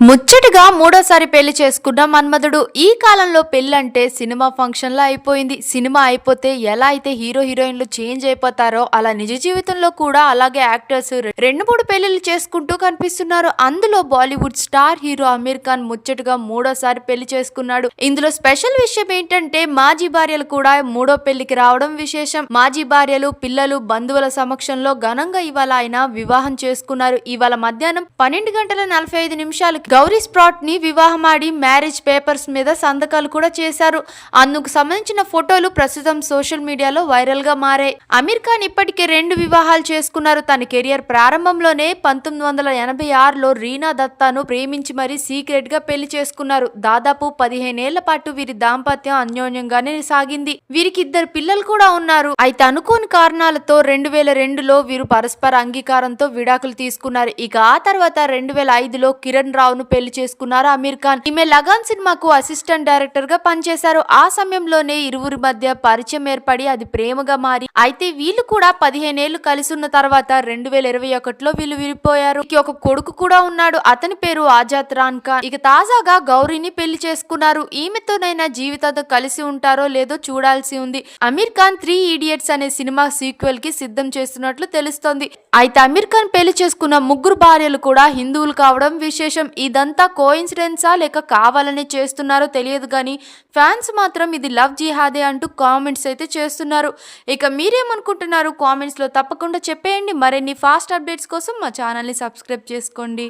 ముచ్చటగా మూడోసారి పెళ్లి చేసుకున్న మన్మధుడు. ఈ కాలంలో పెళ్ళంటే సినిమా ఫంక్షన్ లా అయిపోయింది. సినిమా అయిపోతే ఎలా అయితే హీరో హీరోయిన్లు చేంజ్ అయిపోతారో అలా నిజ జీవితంలో కూడా అలాగే యాక్టర్స్ 2-3 పెళ్లిళ్ళు చేసుకుంటూ కనిపిస్తున్నారు. అందులో బాలీవుడ్ స్టార్ హీరో అమీర్ ఖాన్ ముచ్చటగా మూడోసారి పెళ్లి చేసుకున్నాడు. ఇందులో స్పెషల్ విషయం ఏంటంటే మాజీ భార్యలు కూడా మూడో పెళ్లికి రావడం విశేషం. మాజీ భార్యలు, పిల్లలు, బంధువుల సమక్షంలో ఘనంగా ఇవాళ ఆయన వివాహం చేసుకున్నారు. ఇవాళ మధ్యాహ్నం 12:45 గౌరీ స్ప్రాట్ ని వివాహమాడి మ్యారేజ్ పేపర్స్ మీద సంతకాలు కూడా చేశారు. అందుకు సంబంధించిన ఫోటోలు ప్రస్తుతం సోషల్ మీడియాలో వైరల్ గా మారాయి. అమీర్ ఖాన్ ఇప్పటికే 2 వివాహాలు చేసుకున్నారు. తన కెరియర్ ప్రారంభంలోనే 1986లో రీనా దత్తాను ప్రేమించి మరీ సీక్రెట్ గా పెళ్లి చేసుకున్నారు. దాదాపు 15 ఏళ్ల పాటు వీరి దాంపత్యం అన్యోన్యంగానే సాగింది. వీరికి 2 పిల్లలు కూడా ఉన్నారు. అయితే అనుకోని కారణాలతో 2002లో వీరు పరస్పర అంగీకారంతో విడాకులు తీసుకున్నారు. ఇక ఆ తర్వాత 2005లో కిరణ్ రావును పెళ్లి చేసుకున్నారు అమీర్ ఖాన్. ఈమె లగాన్ సినిమాకు అసిస్టెంట్ డైరెక్టర్ గా పనిచేశారు. ఆ సమయంలోనే ఇరువురి మధ్య పరిచయం ఏర్పడి అది ప్రేమగా మారి అయితే వీళ్ళు కూడా 15 ఏళ్లు కలిసి ఉన్న తర్వాత 2021లో వీళ్ళు విడిపోయారు. ఒక కొడుకు కూడా ఉన్నాడు. అతని పేరు ఆజాద్ రాన్ ఖాన్. ఇక తాజాగా గౌరీని పెళ్లి చేసుకున్నారు. ఈమెతోనైనా జీవితాంతం కలిసి ఉంటారో లేదో చూడాల్సి ఉంది. అమీర్ ఖాన్ 3 ఇడియట్స్ అనే సినిమా సీక్వెల్ కి సిద్ధం చేస్తున్నట్లు తెలుస్తోంది. అయితే అమీర్ ఖాన్ పెళ్లి చేసుకున్న 3 భార్యలు కూడా హిందువులు కావడం విశేషం. ఇదంతా కోఇన్సిడెన్సా లేక కావాలని చేస్తున్నారో తెలియదు కానీ ఫ్యాన్స్ మాత్రం ఇది లవ్ జిహాదే అంటూ కామెంట్స్ అయితే చేస్తున్నారు. ఇక మీరేమనుకుంటున్నారు కామెంట్స్ లో తప్పకుండా చెప్పేయండి. మరిన్ని ఫాస్ట్ అప్డేట్స్ కోసం మా ఛానల్ ని సబ్స్క్రైబ్ చేసుకోండి.